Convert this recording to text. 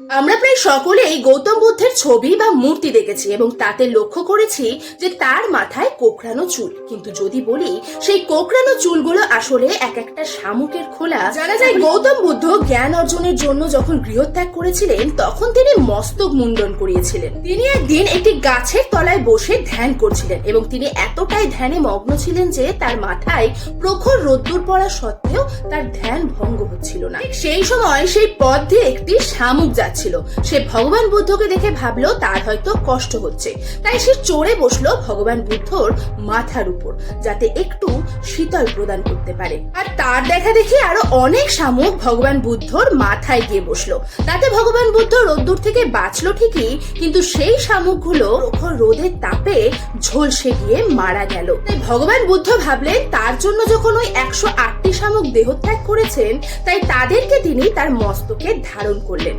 আমরা প্রায় সকলেই গৌতম বুদ্ধের ছবি বা মূর্তি দেখেছি এবং তাতে লক্ষ্য করেছি যে তার মাথায় কোঁকড়ানো চুল। কিন্তু যদি বলি সেই কোঁকড়ানো চুলগুলো আসলে এক একটা শামুকের খোলা। জানা যায় গৌতম বুদ্ধ জ্ঞান অর্জনের জন্য যখন গৃহত্যাগ করেছিলেন তখন তিনি মস্তক মুন্ডন করিয়েছিলেন। তিনি একদিন একটি গাছের তলায় বসে ধ্যান করছিলেন এবং তিনি এতটাই ধ্যানে মগ্ন ছিলেন যে তার মাথায় প্রখর রোদ্দুর পড়া সত্ত্বেও তার ধ্যান ভঙ্গ হচ্ছিল না। সেই সময় সেই পথ দিয়ে একটি শামুক যাচ্ছিল। সে ভগবান বুদ্ধকে দেখে ভাবলো তার হয়তো কষ্ট হচ্ছে, তাই সে চড়ে বসলো ভগবান বুদ্ধর মাথার উপর যাতে একটু শীতল প্রদান করতে পারে। আর তার দেখা দেখি আরো অনেক শামুক ভগবান বুদ্ধর মাথায় গিয়ে বসলো। তাতে ভগবান বুদ্ধ রোদ্দুর থেকে বাঁচলো ঠিকই, কিন্তু সেই শামুকগুলো প্রখর রোদের তাপে ঝলসে গিয়ে মারা গেল। তাই ভগবান বুদ্ধ ভাবলেন তার জন্য যখন ওই 108টি শামুক দেহত্যাগ করেছেন, তাই তাদেরকে তিনি তার মস্তকে ধারণ করলেন।